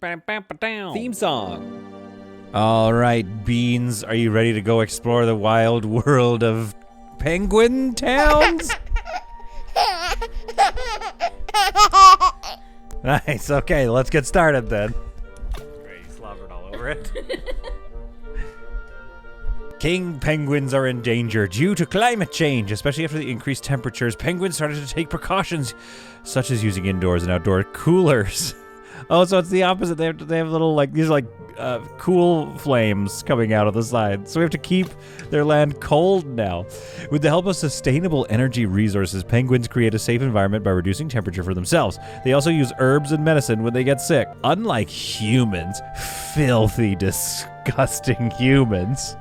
Theme song. All right, Beans, are you ready to go explore the wild world of penguin towns? Nice, okay, let's get started then. Great, he slobbered all over it. King penguins are in danger due to climate change, especially after the increased temperatures. Penguins started to take precautions, such as using indoors and outdoor coolers. Oh, so it's the opposite. They have little, like, these are like cool flames coming out of the side. So we have to keep their land cold now. With the help of sustainable energy resources, penguins create a safe environment by reducing temperature for themselves. They also use herbs and medicine when they get sick. Unlike humans, filthy, disgusting humans,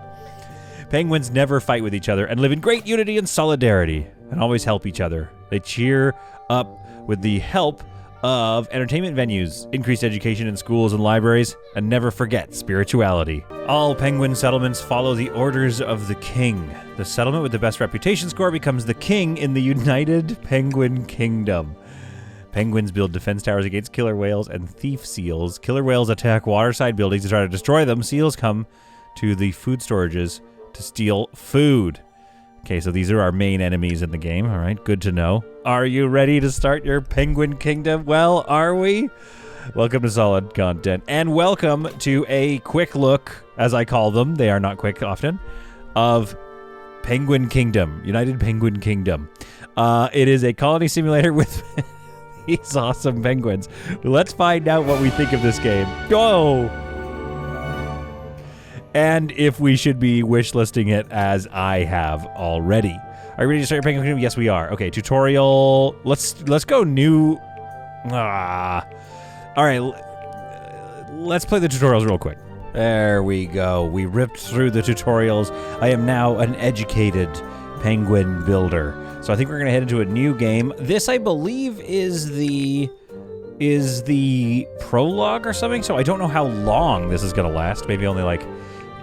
penguins never fight with each other and live in great unity and solidarity and always help each other. They cheer up with the help of entertainment venues, increased education in schools and libraries, and never forget spirituality. All penguin settlements follow the orders of the king. The settlement with the best reputation score becomes the king in the United Penguin Kingdom. Penguins build defense towers against killer whales and thief seals. Killer whales attack waterside buildings to try to destroy them. Seals come to the food storages to steal food. Okay, so these are our main enemies in the game. All right, good to know. Are you ready to start your penguin kingdom? Well, are we? Welcome to Solid Content, and welcome to a quick look, as I call them, they are not quick often, of Penguin Kingdom, United Penguin Kingdom. It is a colony simulator with these awesome penguins. Let's find out what we think of this game. Go! And if we should be wish listing it as I have already. Are you ready to start your Penguin Kingdom? Yes, we are. Okay, tutorial. Let's go new. All right, let's play the tutorials real quick. There we go. We ripped through the tutorials. I am now an educated penguin builder. So I think we're gonna head into a new game. This, I believe, is the prologue or something. So I don't know how long this is gonna last. Maybe only like,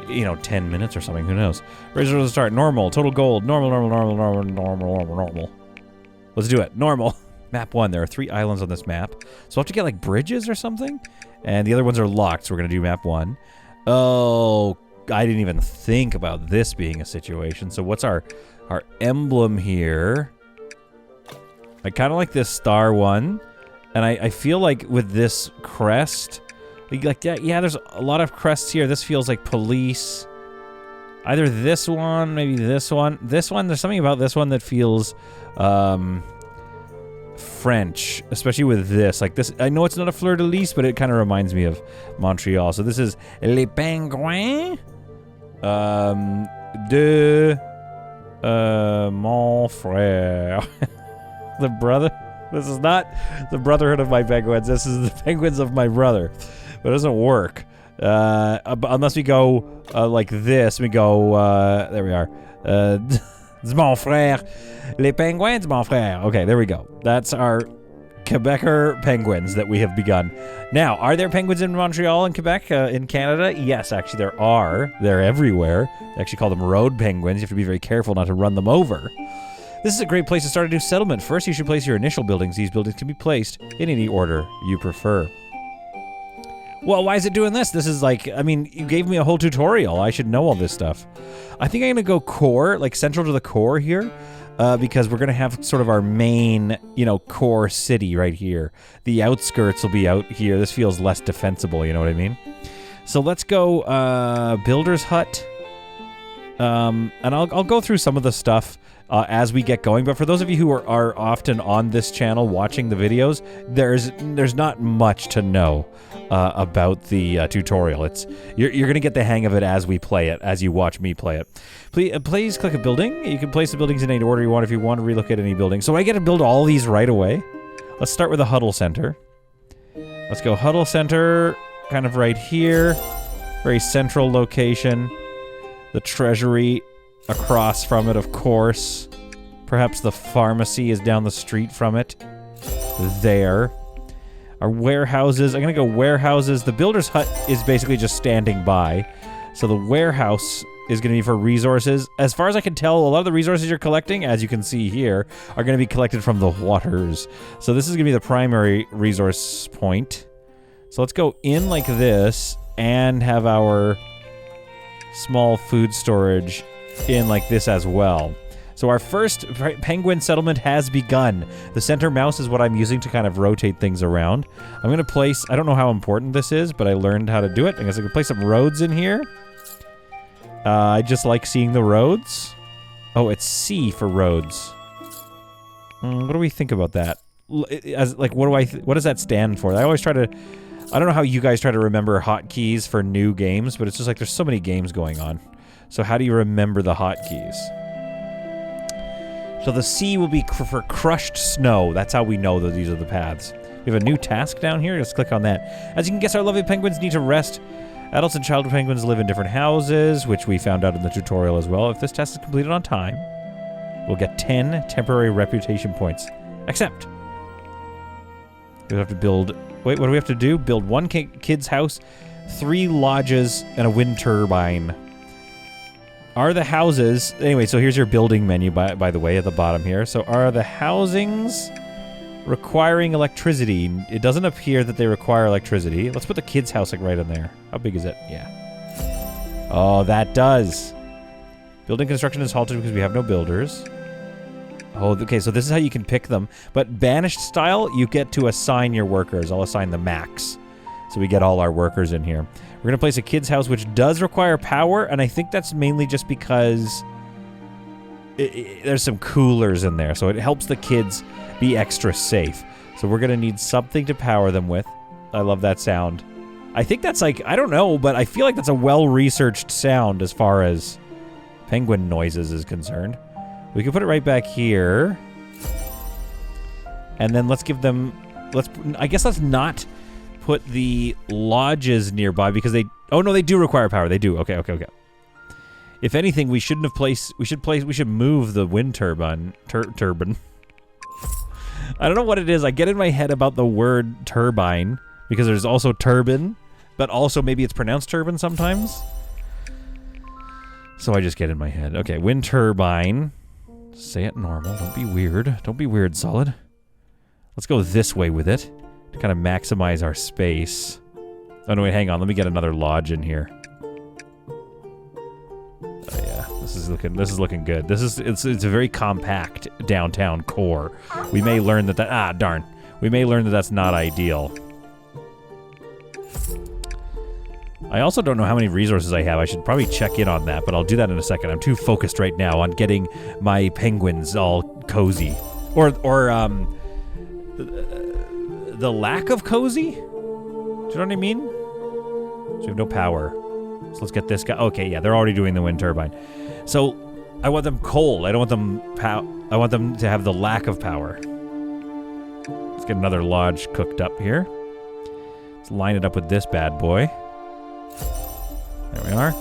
10 minutes or something. Who knows? Ready to start. Normal. Total gold. Normal. Let's do it. Normal. Map 1. There are 3 islands on this map. So we'll have to get like bridges or something. And the other ones are locked, so we're going to do map 1. Oh, I didn't even think about this being a situation. So what's our emblem here? I kind of like this star one. And I feel like with this crest, like that, yeah, there's a lot of crests here. This feels like police. Either this one, maybe this one. This one, there's something about this one that feels French, especially with this. Like this, I know it's not a fleur-de-lis, but it kind of reminds me of Montreal. So this is Les Penguins de mon frère. The brother. This is not the brotherhood of my penguins. This is the penguins of my brother. But it doesn't work. Unless we go like this. We go, there we are. Mon frère. Les penguins, mon frère. Okay, there we go. That's our Quebecer penguins that we have begun. Now, are there penguins in Montreal and Quebec in Canada? Yes, actually there are. They're everywhere. They actually call them road penguins. You have to be very careful not to run them over. This is a great place to start a new settlement. First, you should place your initial buildings. These buildings can be placed in any order you prefer. Well, why is it doing this? This is like, I mean, you gave me a whole tutorial. I should know all this stuff. I think I'm going to go core, like central to the core here, because we're going to have sort of our main, core city right here. The outskirts will be out here. This feels less defensible, you know what I mean? So let's go Builder's Hut. And I'll go through some of the stuff as we get going, but for those of you who are often on this channel watching the videos, there's not much to know about the tutorial. You're gonna get the hang of it as we play it, as you watch me play it. Please click a building. You can place the buildings in any order you want if you want to relocate any building. So I get to build all these right away. Let's start with a huddle center. Let's go huddle center, kind of right here. Very central location. The treasury across from it, of course. Perhaps the pharmacy is down the street from it. There. Our warehouses. I'm going to go warehouses. The builder's hut is basically just standing by. So the warehouse is going to be for resources. As far as I can tell, a lot of the resources you're collecting, as you can see here, are going to be collected from the waters. So this is going to be the primary resource point. So let's go in like this and have our small food storage in like this as well. So our first penguin settlement has begun. The center mouse is what I'm using to kind of rotate things around. I'm going to place, I don't know how important this is, but I learned how to do it. I guess I can place some roads in here. I just like seeing the roads. Oh, it's C for roads. What do we think about that? As like, what does that stand for? I always try to, I don't know how you guys try to remember hotkeys for new games, but it's just like there's so many games going on. So how do you remember the hotkeys? So the C will be for crushed snow. That's how we know that these are the paths. We have a new task down here. Let's click on that. As you can guess, our lovely penguins need to rest. Adults and child penguins live in different houses, which we found out in the tutorial as well. If this task is completed on time, we'll get 10 temporary reputation points. Except, we have to build... Wait, what do we have to do? Build 1 kid's house, 3 lodges, and a wind turbine. Are the houses... Anyway, so here's your building menu, by the way, at the bottom here. So are the housings requiring electricity? It doesn't appear that they require electricity. Let's put the kid's house like right in there. How big is it? Yeah. Oh, that does. Building construction is halted because we have no builders. Oh, okay, so this is how you can pick them. But banished style, you get to assign your workers. I'll assign the max. So we get all our workers in here. We're going to place a kid's house, which does require power, and I think that's mainly just because there's some coolers in there, so it helps the kids be extra safe. So we're going to need something to power them with. I love that sound. I think that's like, I don't know, but I feel like that's a well-researched sound as far as penguin noises is concerned. We can put it right back here. And then let's give them... I guess let's not put the lodges nearby because they... Oh, no, they do require power. They do. Okay. If anything, we shouldn't have placed... We should move the wind turbine. Turbine. I don't know what it is. I get in my head about the word turbine because there's also turbine, but also maybe it's pronounced turbine sometimes. So I just get in my head. Okay, wind turbine. Say it normal. Don't be weird. Don't be weird, Solid. Let's go this way with it to kind of maximize our space. Oh, no, wait, hang on. Let me get another lodge in here. Oh, yeah. This is looking good. It's a very compact downtown core. We may learn that darn. We may learn that that's not ideal. I also don't know how many resources I have. I should probably check in on that, but I'll do that in a second. I'm too focused right now on getting my penguins all cozy. Or the lack of cozy? Do you know what I mean? So we have no power. So let's get this guy. Okay, yeah, they're already doing the wind turbine. So I want them cold. I don't want them I want them to have the lack of power. Let's get another lodge cooked up here. Let's line it up with this bad boy. There we are.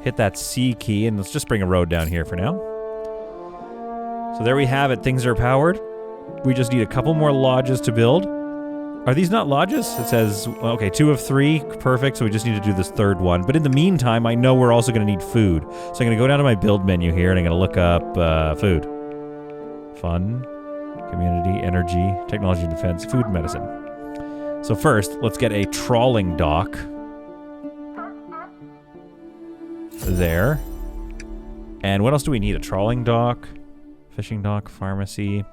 Hit that C key, and let's just bring a road down here for now. So there we have it. Things are powered. We just need a couple more lodges to build. Are these not lodges? It says, okay, 2 of 3. Perfect, so we just need to do this third one. But in the meantime, I know we're also going to need food. So I'm going to go down to my build menu here, and I'm going to look up food. Fun, community, energy, technology and defense, food and medicine. So first, let's get a trawling dock. There. And what else do we need? A trawling dock, fishing dock, pharmacy.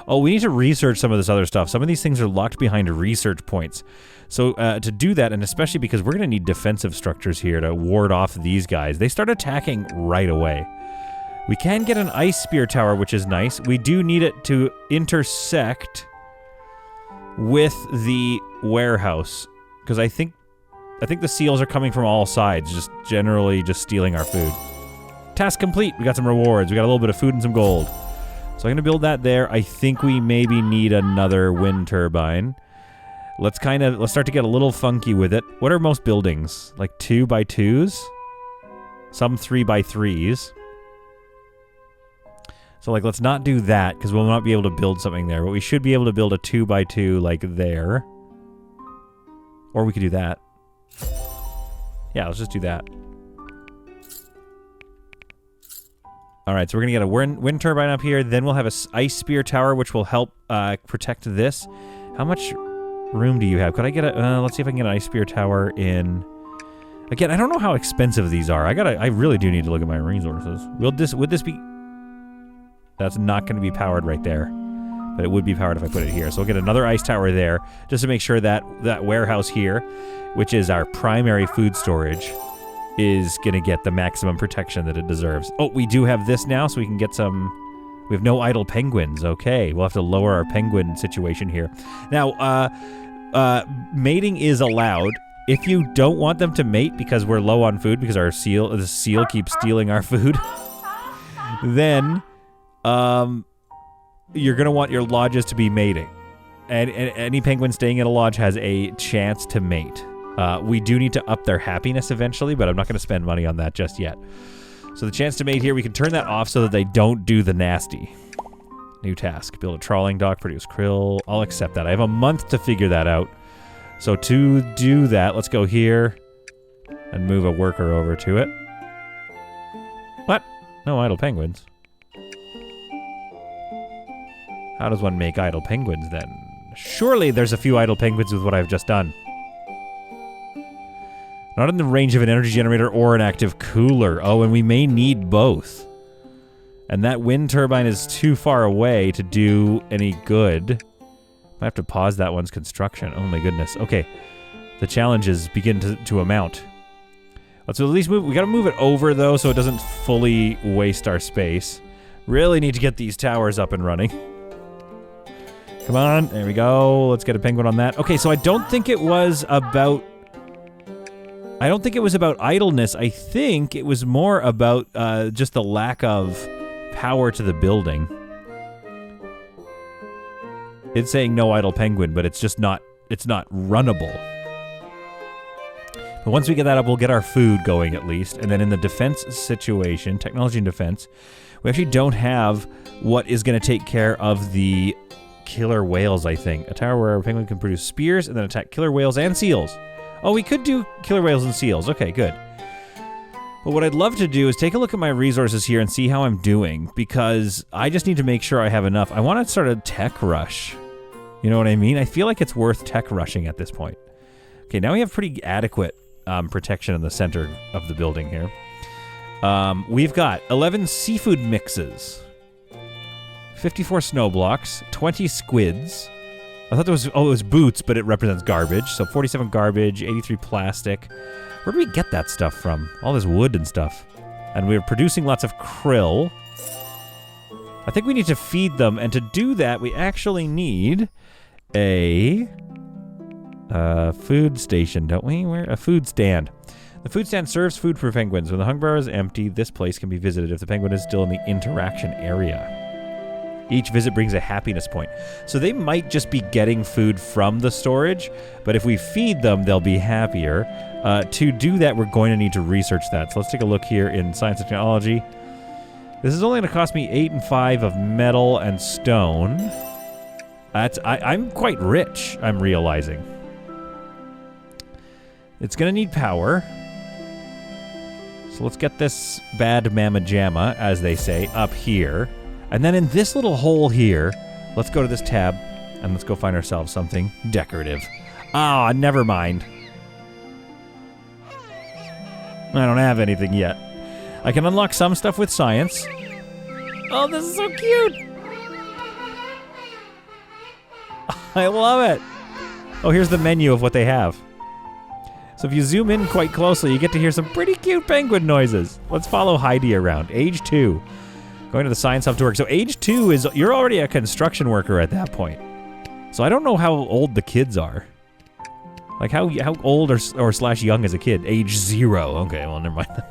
Oh, we need to research some of this other stuff. Some of these things are locked behind research points. So to do that, and especially because we're going to need defensive structures here to ward off these guys, they start attacking right away. We can get an ice spear tower, which is nice. We do need it to intersect with the warehouse, because I think the seals are coming from all sides, just generally just stealing our food. Task complete. We got some rewards. We got a little bit of food and some gold. So I'm going to build that there. I think we maybe need another wind turbine. Let's start to get a little funky with it. What are most buildings? Like 2x2s? Some 3x3s. So like, let's not do that because we'll not be able to build something there, but we should be able to build a 2x2 like there. Or we could do that. Yeah, let's just do that. Alright, so we're going to get a wind turbine up here. Then we'll have a ice spear tower, which will help protect this. How much room do you have? Could I get a... let's see if I can get an ice spear tower in... Again, I don't know how expensive these are. I really do need to look at my resources. Would this be... That's not going to be powered right there. But it would be powered if I put it here. So we'll get another ice tower there, just to make sure that that warehouse here, which is our primary food storage, is going to get the maximum protection that it deserves. Oh, we do have this now, so we can get some... We have no idle penguins. Okay, we'll have to lower our penguin situation here. Now, mating is allowed. If you don't want them to mate because we're low on food, because the seal keeps stealing our food, then you're going to want your lodges to be mating. And any penguin staying in a lodge has a chance to mate. We do need to up their happiness eventually, but I'm not going to spend money on that just yet. So the chance to mate here, we can turn that off so that they don't do the nasty. New task. Build a trawling dock, produce krill. I'll accept that. I have a month to figure that out. So to do that, let's go here and move a worker over to it. What? No idle penguins. How does one make idle penguins then? Surely there's a few idle penguins with what I've just done. Not in the range of an energy generator or an active cooler. Oh, and we may need both. And that wind turbine is too far away to do any good. I have to pause that one's construction. Oh my goodness. Okay. The challenges begin to amount. Let's at least move. We gotta move it over though so it doesn't fully waste our space. Really need to get these towers up and running. Come on. There we go. Let's get a penguin on that. Okay, so I don't think it was about idleness. I think it was more about just the lack of power to the building. It's saying no idle penguin, but it's not runnable. But once we get that up, we'll get our food going at least. And then in the defense situation, technology and defense, we actually don't have what is going to take care of the killer whales, I think. A tower where a penguin can produce spears and then attack killer whales and seals. Oh, we could do killer whales and seals. Okay, good. But what I'd love to do is take a look at my resources here and see how I'm doing, because I just need to make sure I have enough. I want to start a tech rush. You know what I mean? I feel like it's worth tech rushing at this point. Okay, now we have pretty adequate protection in the center of the building here. We've got 11 seafood mixes, 54 snow blocks, 20 squids. I thought it was boots, but it represents garbage. So 47 garbage, 83 plastic. Where do we get that stuff from? All this wood and stuff. And we're producing lots of krill. I think we need to feed them, and to do that, we actually need a food station, don't we? A food stand. The food stand serves food for penguins. When the hunger bar is empty, this place can be visited if the penguin is still in the interaction area. Each visit brings a happiness point. So they might just be getting food from the storage, but if we feed them, they'll be happier. To do that, we're going to need to research that. So let's take a look here in Science and Technology. This is only going to cost me 8 and 5 of metal and stone. I'm quite rich, I'm realizing. It's going to need power. So let's get this bad mamma jamma, as they say, up here. And then in this little hole here, let's go to this tab, and let's go find ourselves something decorative. Ah, never mind. I don't have anything yet. I can unlock some stuff with science. Oh, this is so cute! I love it! Oh, here's the menu of what they have. So if you zoom in quite closely, you get to hear some pretty cute penguin noises. Let's follow Heidi around. Age 2. Going to the science hub to work. So age 2 is, you're already a construction worker at that point. So I don't know how old the kids are. Like how old or slash young is a kid? Age 0. Okay, well, never mind.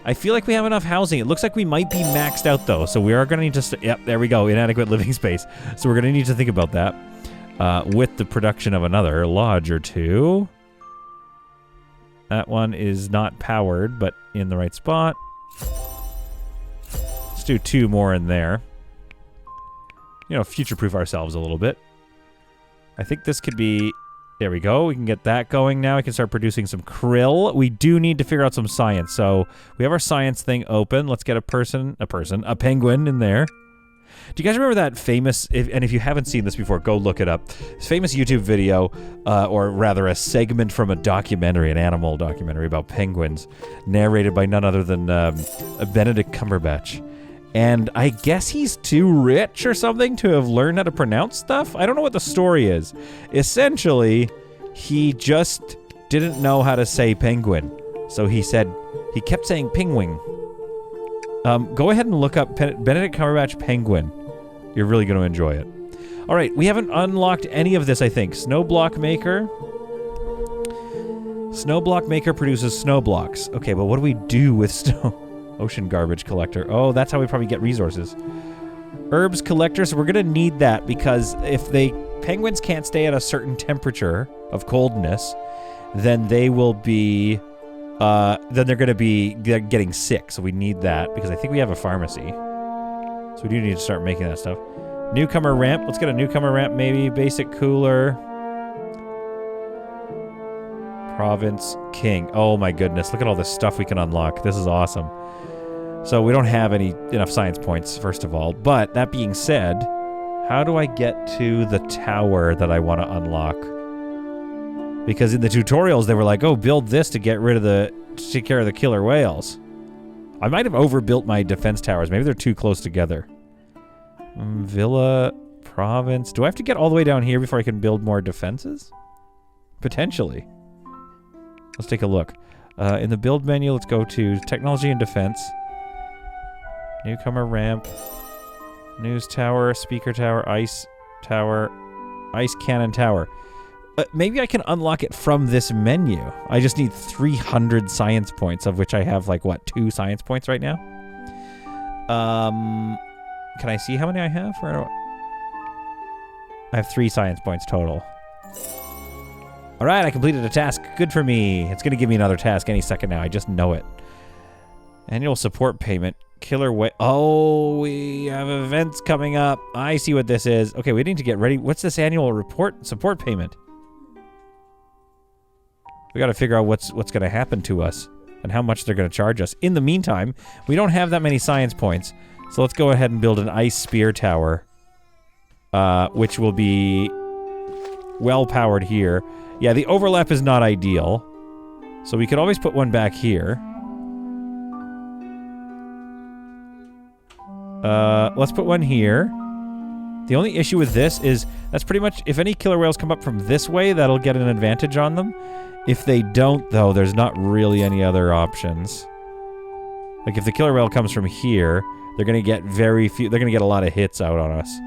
I feel like we have enough housing. It looks like we might be maxed out though. So we are going to need to, yep, there we go. Inadequate living space. So we're going to need to think about that with the production of another lodge or two. That one is not powered, but in the right spot. Let's do 2 more in there. You know, future-proof ourselves a little bit. I think this could be... There we go. We can get that going now. We can start producing some krill. We do need to figure out some science. So we have our science thing open. Let's get a penguin in there. Do you guys remember that famous, and if you haven't seen this before, go look it up. This famous YouTube video, or rather a segment from a documentary, an animal documentary about penguins, narrated by none other than Benedict Cumberbatch. And I guess he's too rich or something to have learned how to pronounce stuff? I don't know what the story is. Essentially, he just didn't know how to say penguin. So he kept saying penguin. Go ahead and look up Benedict Cumberbatch penguin. You're really going to enjoy it. All right, we haven't unlocked any of this, I think. Snow block maker. Snow block maker produces snow blocks. Okay, but what do we do with snow? Ocean garbage collector. Oh, that's how we probably get resources. Herbs collector, so we're going to need that because if penguins can't stay at a certain temperature of coldness, then they will be, then they're going to be getting sick. So we need that because I think we have a pharmacy. So we do need to start making that stuff. Newcomer ramp. Let's get a newcomer ramp maybe. Basic cooler. Province king. Oh my goodness. Look at all this stuff we can unlock. This is awesome. So we don't have enough science points, first of all. But that being said, how do I get to the tower that I want to unlock? Because in the tutorials, they were like, oh, build this to take care of the killer whales. I might have overbuilt my defense towers. Maybe they're too close together. Villa, province. Do I have to get all the way down here before I can build more defenses? Potentially. Let's take a look. In the build menu, let's go to technology and defense. Newcomer ramp. News tower, speaker tower, ice cannon tower. Maybe I can unlock it from this menu. I just need 300 science points, of which I have, like, what, 2 science points right now? Can I see how many I have? I have 3 science points total. All right, I completed a task. Good for me. It's going to give me another task any second now. I just know it. Annual support payment. Killer whale. Oh, we have events coming up. I see what this is. Okay, we need to get ready. What's this annual support payment? We got to figure out what's going to happen to us and how much they're going to charge us. In the meantime, we don't have that many science points. So let's go ahead and build an ice spear tower, which will be well-powered here. Yeah, the overlap is not ideal. So we could always put one back here. Let's put one here. The only issue with this is that's pretty much, if any killer whales come up from this way, that'll get an advantage on them. If they don't, though, there's not really any other options. Like, if the killer whale comes from here, they're going to get very few, they're going to get a lot of hits out on us.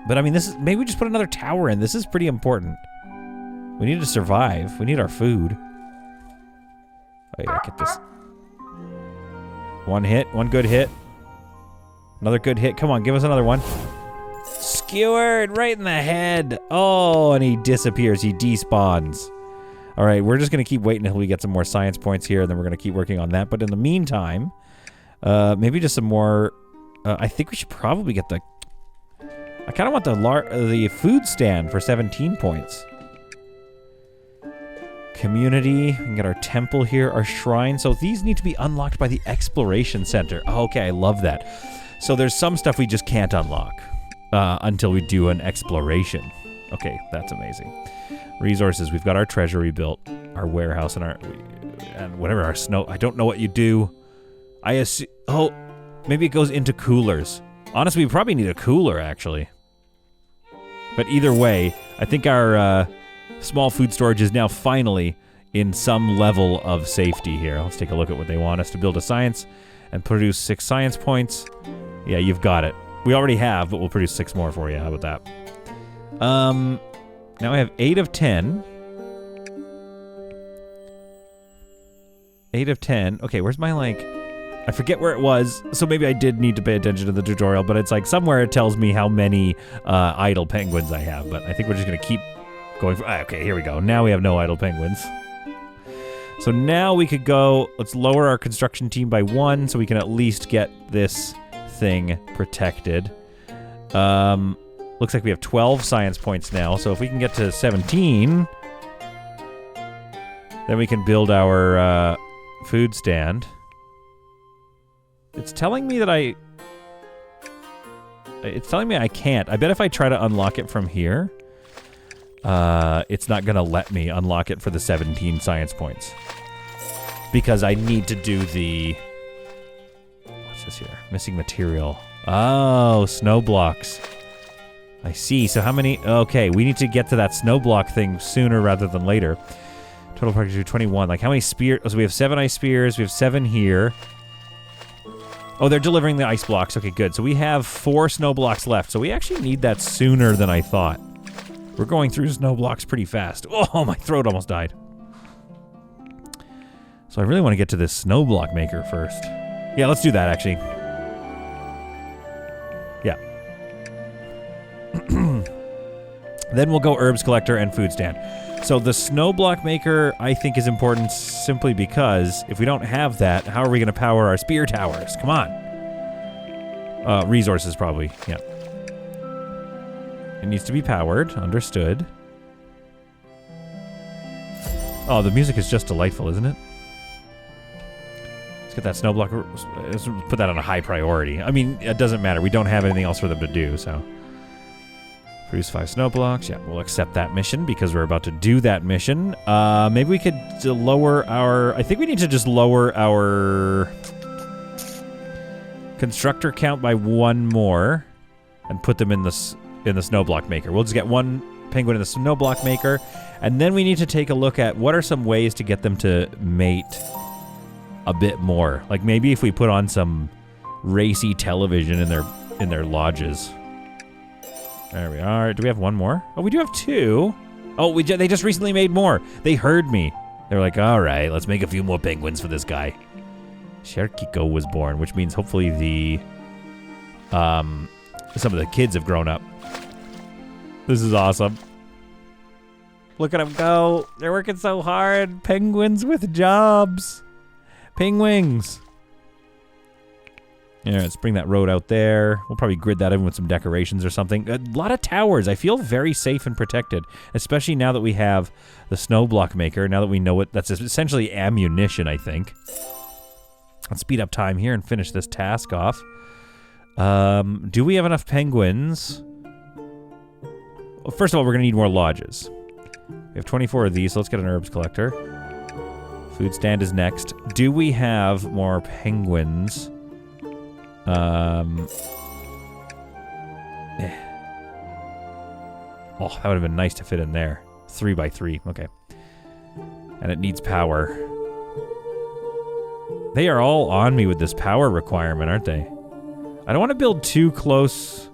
But, I mean, this is, maybe we just put another tower in. This is pretty important. We need to survive. We need our food. Oh, yeah, get this. One hit, one good hit. Another good hit. Come on, give us another one. Skewered right in the head. Oh, and he disappears. He despawns. All right, we're just going to keep waiting until we get some more science points here, and then we're going to keep working on that. But in the meantime, maybe just some more... I think we should probably get the... I kind of want the food stand for 17 points. Community. We can get our temple here, our shrine. So these need to be unlocked by the exploration center. Oh, okay, I love that. So there's some stuff we just can't unlock until we do an exploration. Okay, that's amazing. Resources. We've got our treasury built, our warehouse, and whatever our snow. I don't know what you do. I assume. Oh, maybe it goes into coolers. Honestly, we probably need a cooler actually. But either way, I think our small food storage is now finally in some level of safety here. Let's take a look at what they want us to build. A science and produce 6 science points. Yeah, you've got it. We already have, but we'll produce 6 more for you. How about that? Now I have 8 of 10. 8 of 10. Okay, where's my, like... I forget where it was, so maybe I did need to pay attention to the tutorial, but it's like somewhere it tells me how many idle penguins I have, but I think we're just going to keep going for... okay, here we go. Now we have no idle penguins. So now we could go... Let's lower our construction team by 1 so we can at least get this thing protected. Looks like we have 12 science points now, so if we can get to 17, then we can build our food stand. It's telling me that It's telling me I can't. I bet if I try to unlock it from here, it's not going to let me unlock it for the 17 science points. Because I need to do the... What's this here? Missing material. Oh, snow blocks. I see. So how many... Okay, we need to get to that snow block thing sooner rather than later. Total practice 21. Like, how many spears? So we have 7 ice spears. We have 7 here. Oh, they're delivering the ice blocks. Okay, good. So we have 4 snow blocks left. So we actually need that sooner than I thought. We're going through snow blocks pretty fast. Oh, my throat almost died. So I really want to get to this snow block maker first. Yeah, let's do that, actually. Yeah. Then we'll go herbs collector and food stand. So the snow block maker, I think, is important simply because if we don't have that, how are we going to power our spear towers? Come on. Resources, probably. Yeah. It needs to be powered. Understood. Oh, the music is just delightful, isn't it? Let's get that snow block. Let's put that on a high priority. I mean, it doesn't matter. We don't have anything else for them to do, so... Produce 5 snow blocks. Yeah, we'll accept that mission because we're about to do that mission. Maybe we could lower our... I think we need to just lower our constructor count by 1 more and put them in the snow block maker. We'll just get 1 penguin in the snow block maker, and then we need to take a look at what are some ways to get them to mate a bit more. Like maybe if we put on some racy television in their lodges. There we are. Do we have 1 more? Oh, we do have 2. Oh, they just recently made more. They heard me. They were like, all right, let's make a few more penguins for this guy. Sherkiko was born, which means hopefully the some of the kids have grown up. This is awesome. Look at them go. They're working so hard. Penguins with jobs. Penguins. Yeah, let's bring that road out there. We'll probably grid that in with some decorations or something. A lot of towers. I feel very safe and protected, especially now that we have the snow block maker. Now that we know what that's essentially ammunition, I think. Let's speed up time here and finish this task off. Do we have enough penguins? Well, first of all, we're going to need more lodges. We have 24 of these, so let's get an herbs collector. Food stand is next. Do we have more penguins? Oh, that would have been nice to fit in there. 3 by 3. Okay. And it needs power. They are all on me with this power requirement, aren't they? I don't want to build too close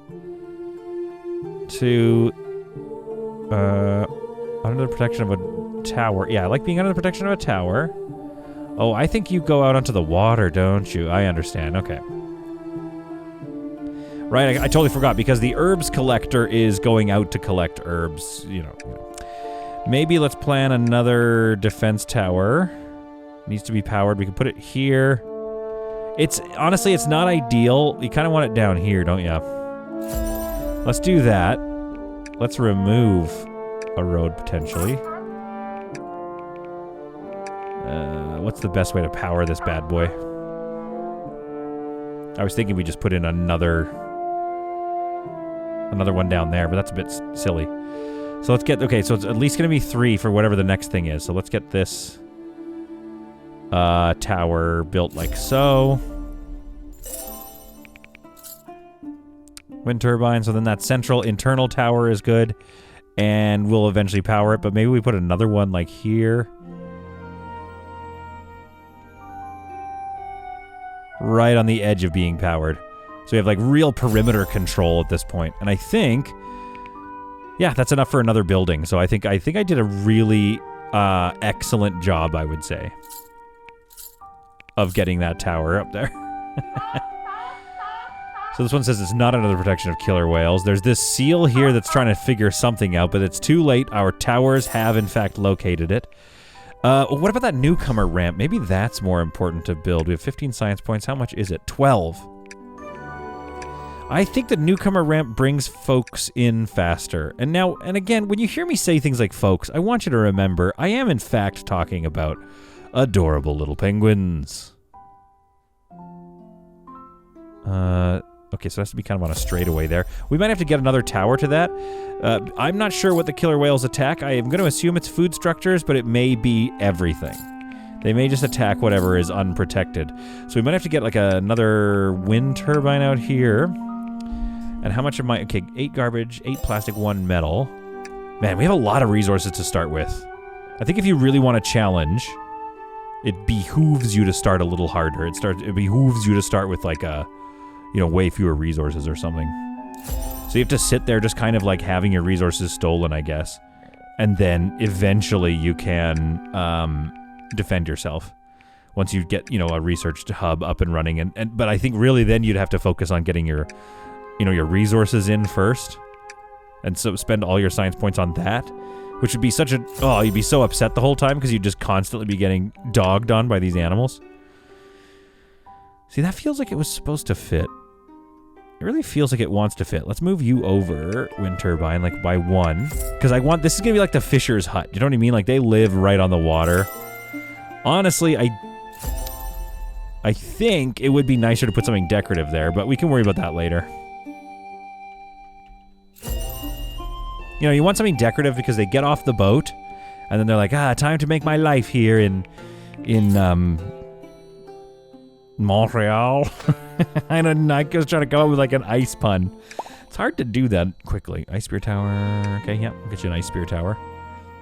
to under the protection of a tower. Yeah, I like being under the protection of a tower. Oh, I think you go out onto the water, don't you? I understand. Okay. Right, I totally forgot because the herbs collector is going out to collect herbs, you know. Maybe let's plan another defense tower. Needs to be powered. We can put it here. Honestly, it's not ideal. You kind of want it down here, don't you? Let's do that. Let's remove a road potentially. What's the best way to power this bad boy? I was thinking we just put in another one down there, but that's a bit silly. So let's get, okay, so it's at least going to be 3 for whatever the next thing is. So let's get this tower built like so. Wind turbine, so then that central internal tower is good, and we'll eventually power it, but maybe we put another one like here. Right on the edge of being powered. So we have like real perimeter control at this point. And I think, yeah, that's enough for another building. So I think I did a really excellent job, I would say, of getting that tower up there. So this one says it's not under the protection of killer whales. There's this seal here that's trying to figure something out, but it's too late. Our towers have, in fact, located it. What about that newcomer ramp? Maybe that's more important to build. We have 15 science points. How much is it? 12. I think the newcomer ramp brings folks in faster. And now, and again, when you hear me say things like folks, I want you to remember I am in fact talking about adorable little penguins. Okay, so it has to be kind of on a straightaway there. We might have to get another tower to that. I'm not sure what the killer whales attack. I am going to assume it's food structures, but it may be everything. They may just attack whatever is unprotected. So we might have to get like another wind turbine out here. And how much of my... Okay, 8 garbage, 8 plastic, 1 metal. Man, we have a lot of resources to start with. I think if you really want to challenge, it behooves you to start a little harder. It behooves you to start with like a... You know, way fewer resources or something. So you have to sit there just kind of like having your resources stolen, I guess. And then eventually you can defend yourself. Once you get, you know, a research hub up and running. But I think really then you'd have to focus on getting your, you know, your resources in first. And so spend all your science points on that. Which would be such a... Oh, you'd be so upset the whole time because you'd just constantly be getting dogged on by these animals. See, that feels like it was supposed to fit. It really feels like it wants to fit. Let's move you over, wind turbine, like by 1. Because I want... This is going to be like the fisher's hut. You know what I mean? Like, they live right on the water. Honestly, I think it would be nicer to put something decorative there, but we can worry about that later. You know, you want something decorative because they get off the boat, and then they're like, time to make my life here in Montreal. I was trying to come up with like an ice pun. It's hard to do that quickly. Ice spear tower. Okay, yeah, we'll get you an ice spear tower.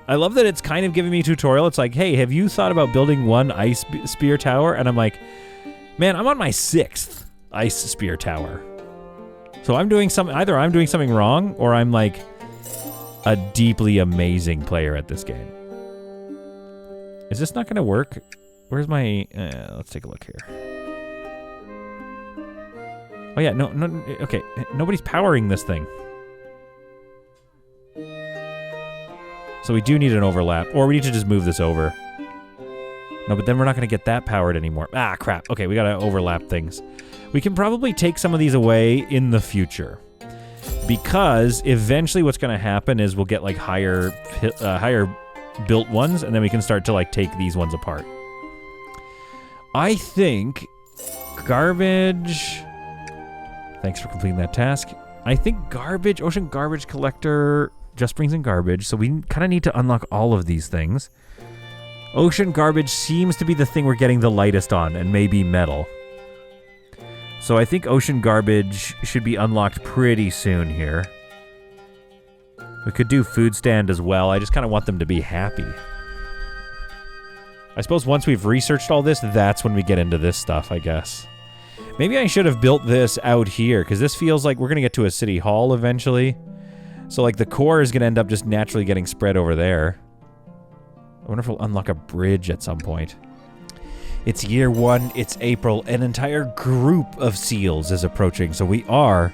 I love that it's kind of giving me a tutorial. It's like, hey, have you thought about building 1 ice spear tower? And I'm like, man, I'm on my 6th ice spear tower. So I'm doing something, either I'm doing something wrong or I'm like a deeply amazing player at this game. Is this not going to work? Where's my, let's take a look here. Oh yeah, no, okay, nobody's powering this thing. So we do need an overlap, or we need to just move this over. No, but then we're not going to get that powered anymore. Ah, crap. Okay, we got to overlap things. We can probably take some of these away in the future. Because eventually what's going to happen is we'll get like higher built ones, and then we can start to like take these ones apart. I think garbage... Thanks for completing that task. I think garbage, ocean garbage collector just brings in garbage, so we kind of need to unlock all of these things. Ocean garbage seems to be the thing we're getting the lightest on, and maybe metal. So I think ocean garbage should be unlocked pretty soon here. We could do food stand as well. I just kind of want them to be happy. I suppose once we've researched all this, that's when we get into this stuff, I guess. Maybe I should have built this out here, because this feels like we're going to get to a city hall eventually. So, like, the core is going to end up just naturally getting spread over there. I wonder if we'll unlock a bridge at some point. It's year 1, it's April, an entire group of seals is approaching, so we are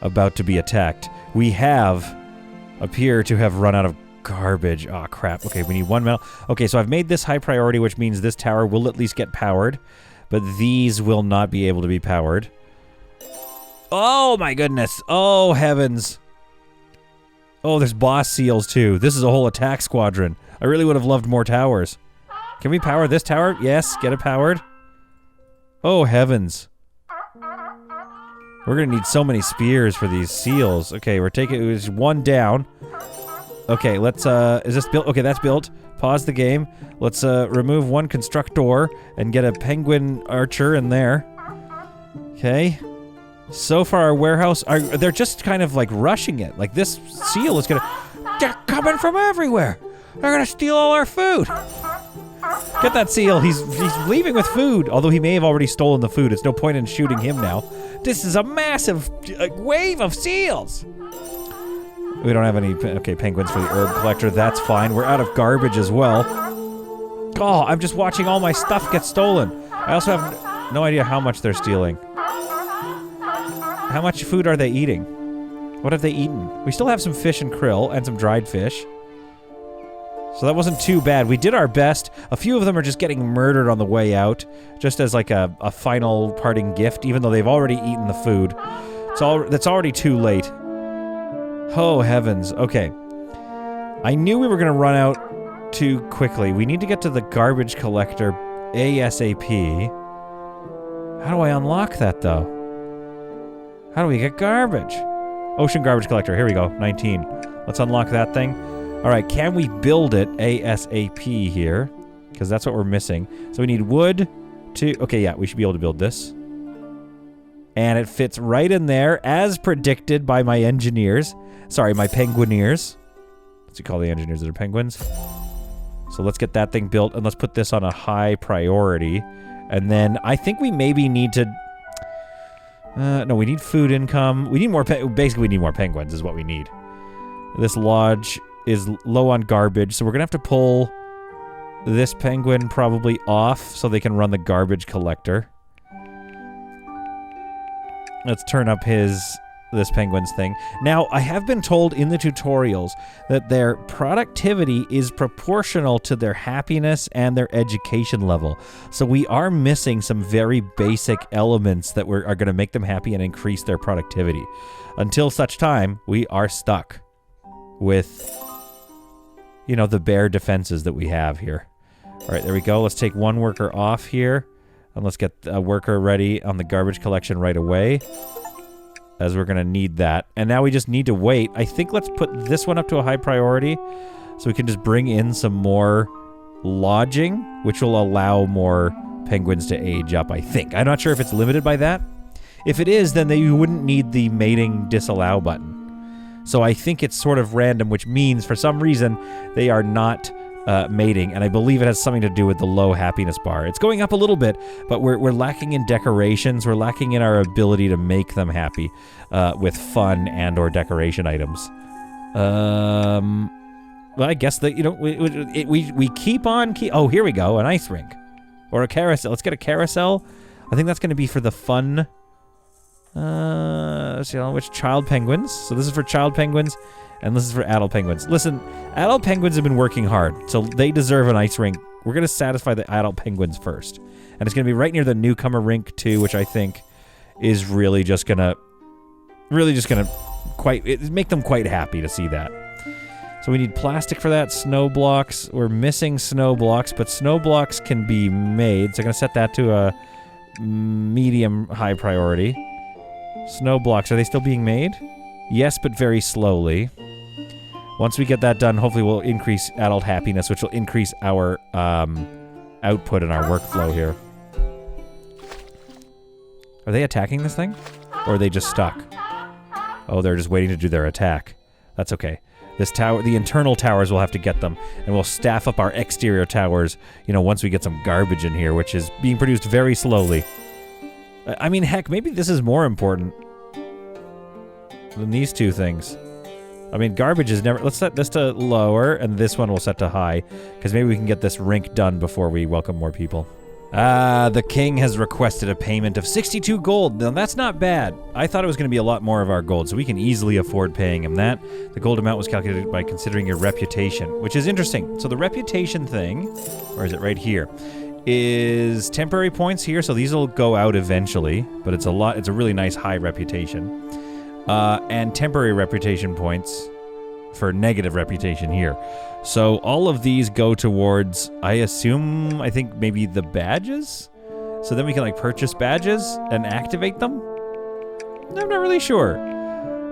about to be attacked. We appear to have run out of garbage. Oh, crap. Okay, we need 1 metal. Okay, so I've made this high priority, which means this tower will at least get powered. But these will not be able to be powered. Oh my goodness. Oh heavens. Oh, there's boss seals too. This is a whole attack squadron. I really would have loved more towers. Can we power this tower? Yes, get it powered. Oh heavens. We're gonna need so many spears for these seals. Okay, we're taking, it was 1 down. Okay, let's, is this built? Okay, that's built. Pause the game. Let's remove 1 constructor and get a penguin archer in there. Okay. So far our warehouse, they're just kind of like rushing it. Like this seal is gonna... They're coming from everywhere. They're gonna steal all our food. Get that seal. He's leaving with food. Although he may have already stolen the food. It's no point in shooting him now. This is a massive wave of seals. We don't have any, okay, penguins for the herb collector. That's fine. We're out of garbage as well. Oh, I'm just watching all my stuff get stolen. I also have no idea how much they're stealing. How much food are they eating? What have they eaten? We still have some fish and krill and some dried fish. So that wasn't too bad. We did our best. A few of them are just getting murdered on the way out, just as like a final parting gift, even though they've already eaten the food. That's already too late. Oh, heavens. Okay. I knew we were going to run out too quickly. We need to get to the garbage collector ASAP. How do I unlock that, though? How do we get garbage? Ocean garbage collector. Here we go. 19. Let's unlock that thing. All right, can we build it ASAP here? Because that's what we're missing. So we need wood to... Okay, yeah, we should be able to build this. And it fits right in there, as predicted by my engineers. Sorry, my penguineers. What's you call the engineers that are penguins? So let's get that thing built, and let's put this on a high priority. And then I think we maybe need to... no, we need food income. We need more... Basically, we need more penguins is what we need. This lodge is low on garbage, so we're going to have to pull this penguin probably off so they can run the garbage collector. Let's turn up this penguin's thing. Now, I have been told in the tutorials that their productivity is proportional to their happiness and their education level. So we are missing some very basic elements that are going to make them happy and increase their productivity. Until such time, we are stuck with, you know, the bare defenses that we have here. All right, there we go. Let's take one worker off here. And let's get a worker ready on the garbage collection right away, as we're going to need that. And now we just need to wait. I think let's put this one up to a high priority so we can just bring in some more lodging, which will allow more penguins to age up, I think. I'm not sure if it's limited by that. If it is, then you wouldn't need the mating disallow button. So I think it's sort of random, which means for some reason they are not mating, and I believe it has something to do with the low happiness bar. It's going up a little bit, but we're lacking in decorations. We're lacking in our ability to make them happy with fun and or decoration items. Well, I guess that, you know, we keep on... Oh, here we go, an ice rink. Or a carousel. Let's get a carousel. I think that's going to be for the fun... let's see, which child penguins. So this is for child penguins. And this is for adult penguins. Listen, adult penguins have been working hard, so they deserve an ice rink. We're going to satisfy the adult penguins first. And it's going to be right near the newcomer rink, too, which I think is really just going to make them quite happy to see that. So we need plastic for that, snow blocks. We're missing snow blocks, but snow blocks can be made. So I'm going to set that to a medium high priority. Snow blocks, are they still being made? Yes, but very slowly. Once we get that done, hopefully we'll increase adult happiness, which will increase our output and our workflow here. Are they attacking this thing? Or are they just stuck? Oh, they're just waiting to do their attack. That's okay. This tower, the internal towers, will have to get them, and we'll staff up our exterior towers, you know, once we get some garbage in here, which is being produced very slowly. I mean, heck, maybe this is more important than these two things. I mean, garbage is never... Let's set this to lower, and this one we'll set to high, because maybe we can get this rink done before we welcome more people. The king has requested a payment of 62 gold. Now, that's not bad. I thought it was going to be a lot more of our gold, so we can easily afford paying him that. The gold amount was calculated by considering your reputation, which is interesting. So the reputation thing, or is it right here, is temporary points here, so these will go out eventually, but it's a really nice high reputation. And temporary reputation points for negative reputation here. So all of these go towards, I think maybe the badges? So then we can, like, purchase badges and activate them? I'm not really sure.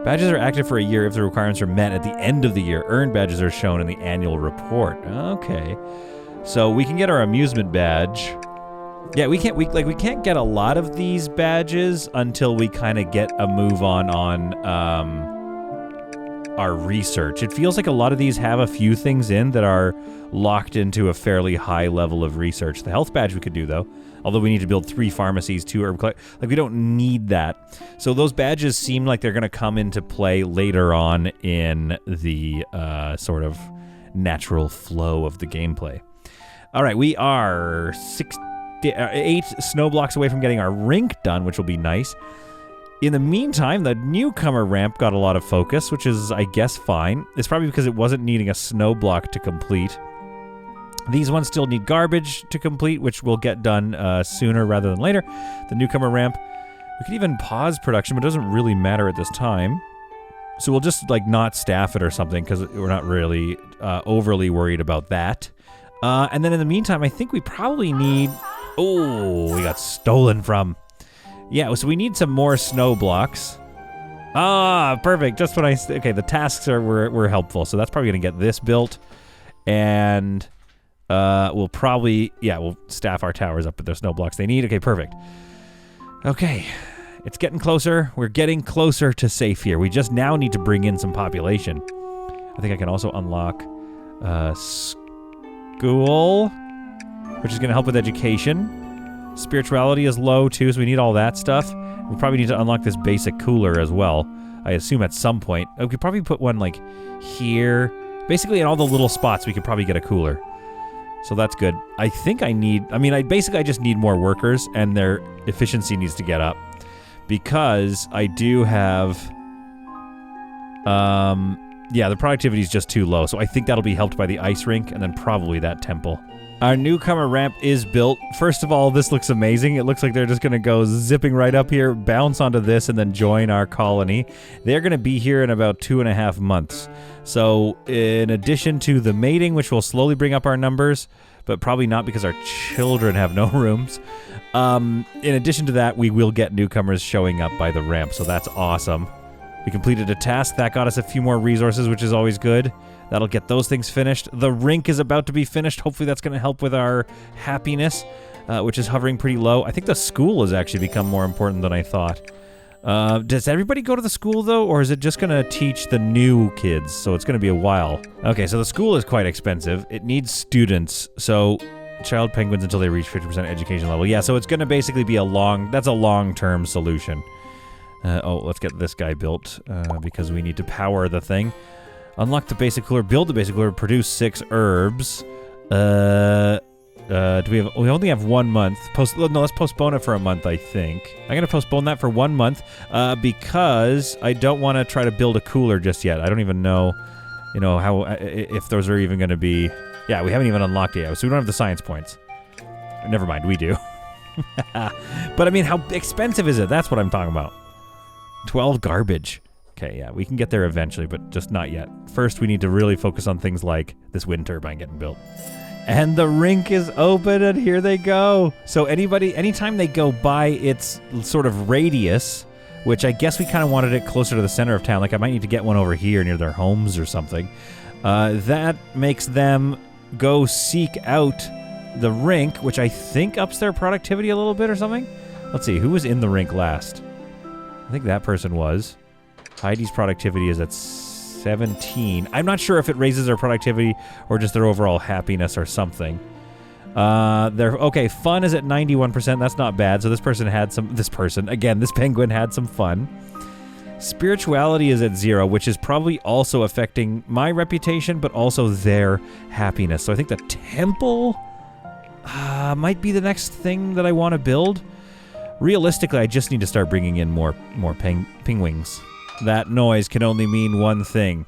Badges are active for a year if the requirements are met at the end of the year. Earned badges are shown in the annual report. Okay. So we can get our amusement badge. Yeah, we can't get a lot of these badges until we kind of get a move on our research. It feels like a lot of these have a few things in that are locked into a fairly high level of research. The health badge we could do, though, although we need to build 3 pharmacies, 2 herb like, we don't need that. So those badges seem like they're going to come into play later on in the sort of natural flow of the gameplay. All right, we are 8 snow blocks away from getting our rink done, which will be nice. In the meantime, the newcomer ramp got a lot of focus, which is, I guess, fine. It's probably because it wasn't needing a snow block to complete. These ones still need garbage to complete, which will get done sooner rather than later. The newcomer ramp, we could even pause production, but it doesn't really matter at this time. So we'll just, like, not staff it or something, because we're not really overly worried about that. And then in the meantime, I think we probably need... Oh, we got stolen from. Yeah, so we need some more snow blocks. Ah, perfect. Just when okay, the tasks were helpful, so that's probably gonna get this built, and we'll probably we'll staff our towers up with the snow blocks they need. Okay, perfect. Okay, it's getting closer. We're getting closer to safe here. We just now need to bring in some population. I think I can also unlock school, which is gonna help with education. Spirituality is low too, so we need all that stuff. We probably need to unlock this basic cooler as well. I assume at some point. We could probably put one like here. Basically in all the little spots we could probably get a cooler. So that's good. I think I just need more workers, and their efficiency needs to get up. Because I do have the productivity is just too low. So I think that'll be helped by the ice rink and then probably that temple. Our newcomer ramp is built. First of all, this looks amazing. It looks like they're just going to go zipping right up here, bounce onto this, and then join our colony. They're going to be here in about 2.5 months. So in addition to the mating, which will slowly bring up our numbers, but probably not because our children have no rooms. In addition to that, we will get newcomers showing up by the ramp, so that's awesome. We completed a task. That got us a few more resources, which is always good. That'll get those things finished. The rink is about to be finished. Hopefully that's going to help with our happiness, which is hovering pretty low. I think the school has actually become more important than I thought. Does everybody go to the school, though, or is it just going to teach the new kids? So it's going to be a while. Okay, so the school is quite expensive. It needs students, so child penguins until they reach 50% education level. Yeah, so it's going to basically be that's a long-term solution. Let's get this guy built, because we need to power the thing. Unlock the basic cooler, build the basic cooler, produce 6 herbs. We only have 1 month. Let's postpone it for a month, I think. I'm going to postpone that for 1 month, because I don't want to try to build a cooler just yet. I don't even know, how, if those are even going to be... Yeah, we haven't even unlocked it yet, so we don't have the science points. Never mind, we do. But I mean, how expensive is it? That's what I'm talking about. 12 garbage. Okay, yeah, we can get there eventually, but just not yet. First, we need to really focus on things like this wind turbine getting built. And the rink is open, and here they go. So anytime they go by its sort of radius, which I guess we kind of wanted it closer to the center of town, like I might need to get one over here near their homes or something, that makes them go seek out the rink, which I think ups their productivity a little bit or something. Let's see, who was in the rink last? I think that person was. Heidi's productivity is at 17. I'm not sure if it raises their productivity or just their overall happiness or something. Okay, fun is at 91%. That's not bad. So this penguin had some fun. Spirituality is at 0, which is probably also affecting my reputation, but also their happiness. So I think the temple might be the next thing that I want to build. Realistically, I just need to start bringing in more penguins. That noise can only mean one thing.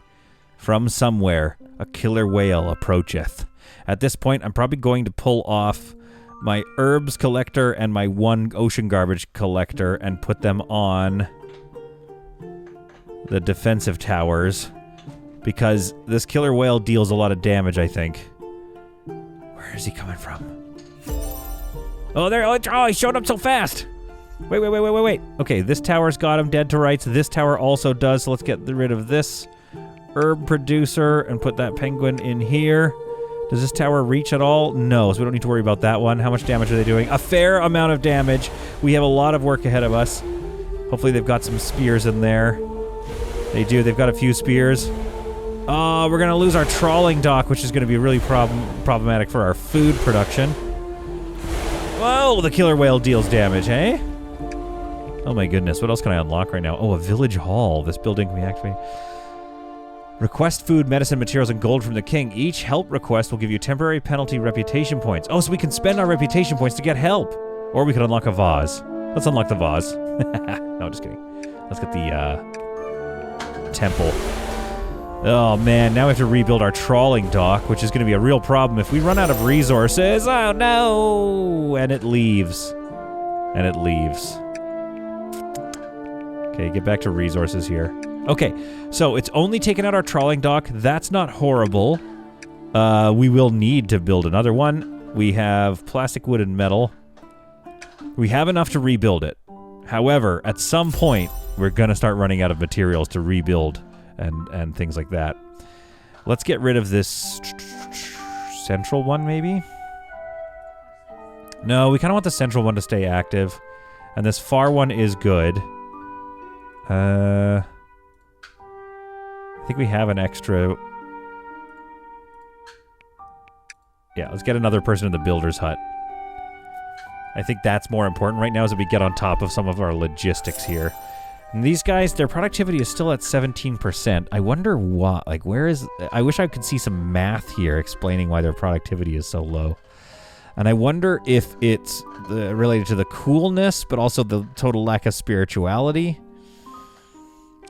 From somewhere, a killer whale approacheth. At this point, I'm probably going to pull off my herbs collector and my 1 ocean garbage collector and put them on the defensive towers, because this killer whale deals a lot of damage, I think. Where is he coming from? Oh, there! Oh, he showed up so fast! Wait. Okay, this tower's got him dead to rights. This tower also does, so let's get rid of this herb producer and put that penguin in here. Does this tower reach at all? No, so we don't need to worry about that one. How much damage are they doing? A fair amount of damage. We have a lot of work ahead of us. Hopefully they've got some spears in there. They do. They've got a few spears. Oh, we're going to lose our trawling dock, which is going to be really problematic for our food production. Whoa, the killer whale deals damage, eh? Oh my goodness, what else can I unlock right now? Oh, a village hall. This building can be activated. Request food, medicine, materials, and gold from the king. Each help request will give you temporary penalty reputation points. Oh, so we can spend our reputation points to get help. Or we could unlock a vase. Let's unlock the vase. No, just kidding. Let's get the temple. Oh man, now we have to rebuild our trawling dock, which is going to be a real problem if we run out of resources. Oh no! And it leaves. Okay, get back to resources here. Okay, so it's only taken out our trawling dock. That's not horrible. We will need to build another one. We have plastic, wood, and metal. We have enough to rebuild it. However, at some point, we're going to start running out of materials to rebuild and things like that. Let's get rid of this central one, maybe? No, we kind of want the central one to stay active. And this far one is good. I think we have an extra... Yeah, let's get another person in the builder's hut. I think that's more important right now as we get on top of some of our logistics here. And these guys, their productivity is still at 17%. I wonder why. Like, where is... I wish I could see some math here explaining why their productivity is so low. And I wonder if it's related to the coolness, but also the total lack of spirituality.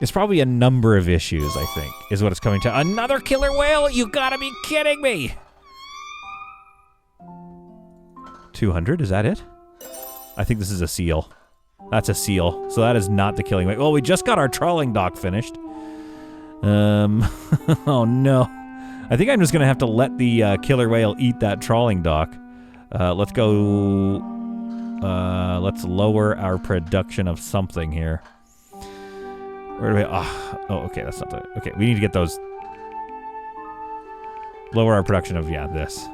It's probably a number of issues, I think, is what it's coming to. Another killer whale? You gotta be kidding me! 200, is that it? I think this is a seal. That's a seal. So that is not the killing whale. Well, we just got our trawling dock finished. Oh no. I think I'm just gonna have to let the killer whale eat that trawling dock. Let's go... let's lower our production of something here. Where do we... Oh, okay, that's not the... Okay, we need to get those... Lower our production of, yeah, this.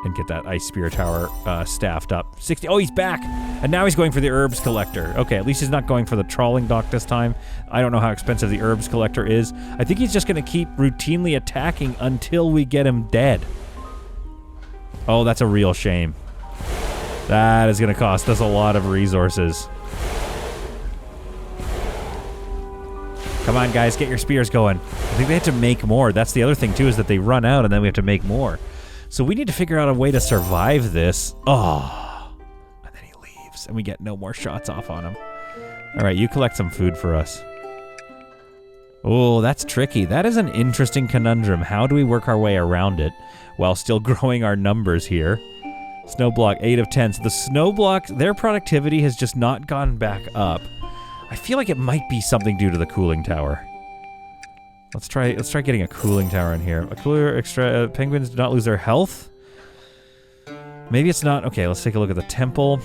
And get that ice spear tower staffed up. 60... Oh, he's back! And now he's going for the herbs collector. Okay, at least he's not going for the trawling dock this time. I don't know how expensive the herbs collector is. I think he's just going to keep routinely attacking until we get him dead. Oh, that's a real shame. That is going to cost us a lot of resources. Come on, guys, get your spears going. I think they have to make more. That's the other thing, too, is that they run out and then we have to make more. So we need to figure out a way to survive this. Oh. And then he leaves and we get no more shots off on him. All right, you collect some food for us. Oh, that's tricky. That is an interesting conundrum. How do we work our way around it while still growing our numbers here? Snow block, 8 of 10. So the snow blocks, their productivity has just not gone back up. I feel like it might be something due to the cooling tower. Let's try getting a cooling tower in here. A cooler extra penguins do not lose their health. Maybe it's not. Okay, let's take a look at the temple.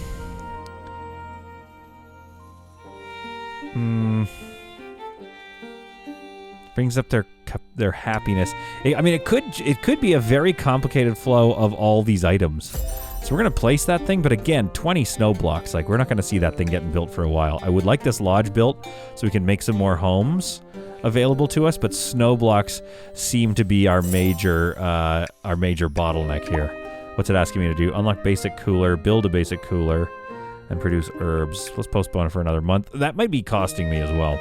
Brings up their happiness. I mean, it could be a very complicated flow of all these items. So we're gonna place that thing, but again, 20 snow blocks. Like, we're not gonna see that thing getting built for a while. I would like this lodge built so we can make some more homes available to us, but snow blocks seem to be our major bottleneck here. What's it asking me to do? Unlock basic cooler, build a basic cooler, and produce herbs. Let's postpone it for another month. That might be costing me as well.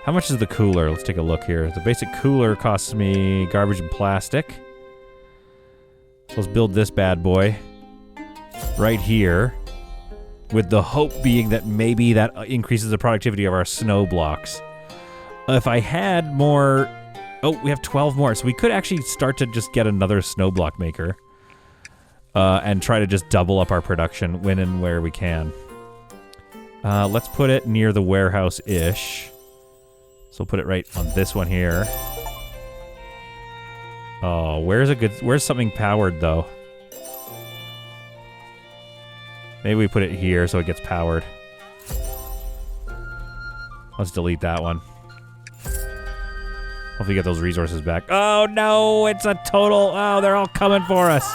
How much is the cooler? Let's take a look here. The basic cooler costs me garbage and plastic. So let's build this bad boy right here, with the hope being that maybe that increases the productivity of our snow blocks. If I had more... Oh, we have 12 more, so we could actually start to just get another snow block maker and try to just double up our production when and where we can. Let's put it near the warehouse-ish. So we'll put it right on this one here. Oh, where's something powered, though? Maybe we put it here so it gets powered. Let's delete that one. Hopefully get those resources back. Oh, no, it's a total... Oh, they're all coming for us.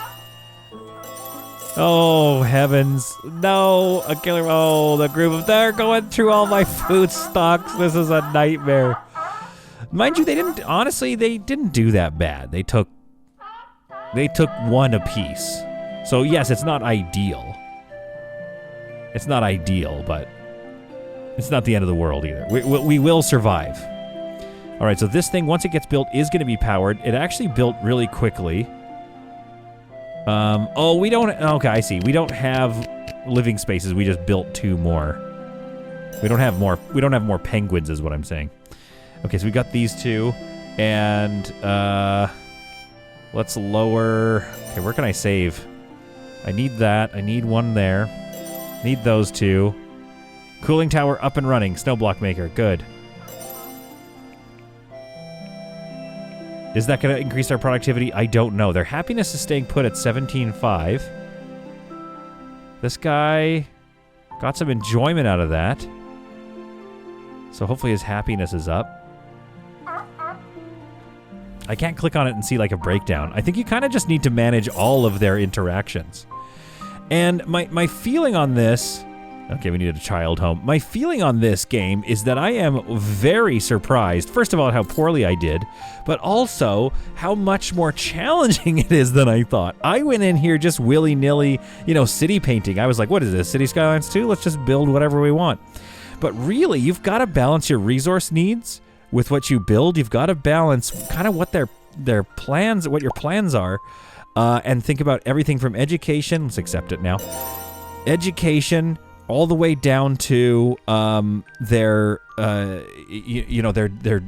Oh, heavens. No, a killer... Oh, the group of... They're going through all my food stocks. This is a nightmare. Mind you, they didn't... Honestly, they didn't do that bad. They took one apiece. So, yes, it's not ideal. It's not ideal, but it's not the end of the world either. We will survive. All right, so this thing, once it gets built, is going to be powered. It actually built really quickly. Oh, we don't... Okay, I see. We don't have living spaces. We just built 2 more. We don't have more penguins, is what I'm saying. Okay, so we got these 2. And, let's lower... Okay, where can I save? I need that. I need one there. Need those 2. Cooling tower up and running. Snow block maker. Good. Is that going to increase our productivity? I don't know. Their happiness is staying put at 17.5. This guy got some enjoyment out of that. So hopefully his happiness is up. I can't click on it and see like a breakdown. I think you kind of just need to manage all of their interactions. And my feeling on this... Okay, we needed a child home. My feeling on this game is that I am very surprised, first of all, how poorly I did, but also how much more challenging it is than I thought. I went in here just willy-nilly, you know, city painting. I was like, what is this, City Skylines 2? Let's just build whatever we want. But really, you've got to balance your resource needs with what you build. You've got to balance kind of what their plans, what your plans are, and think about everything from education, let's accept it now, education, all the way down to their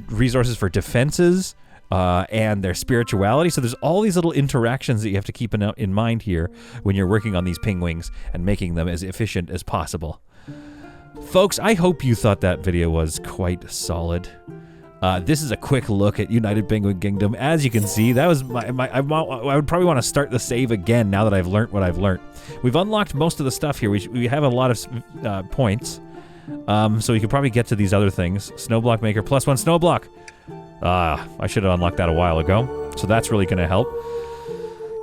resources for defenses and their spirituality. So there's all these little interactions that you have to keep in mind here when you're working on these Pingwings and making them as efficient as possible. Folks, I hope you thought that video was quite solid. This is a quick look at United Penguin Kingdom. As you can see, that was I would probably want to start the save again now that I've learned what I've learned. We've unlocked most of the stuff here. We have a lot of points, so we could probably get to these other things. Snowblock Maker, +1 Snowblock. I should have unlocked that a while ago. So that's really going to help.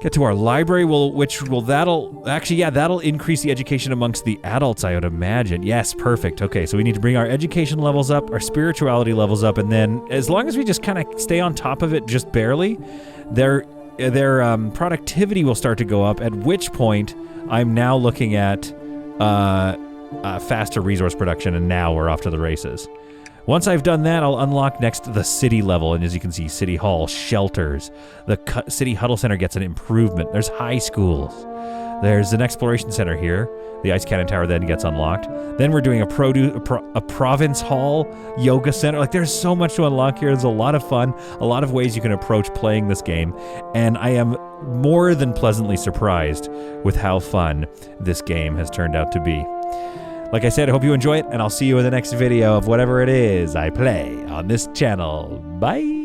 Get to our library, that'll increase the education amongst the adults, I would imagine. Yes, perfect. Okay, so we need to bring our education levels up, our spirituality levels up, and then as long as we just kind of stay on top of it just barely, their productivity will start to go up, at which point I'm now looking at faster resource production, and now we're off to the races. Once I've done that, I'll unlock next the city level, and as you can see, City Hall, shelters. The City Huddle Center gets an improvement. There's high schools. There's an exploration center here. The Ice Cannon Tower then gets unlocked. Then we're doing a province hall, yoga center. Like, there's so much to unlock here. There's a lot of fun, a lot of ways you can approach playing this game, and I am more than pleasantly surprised with how fun this game has turned out to be. Like I said, I hope you enjoy it, and I'll see you in the next video of whatever it is I play on this channel. Bye!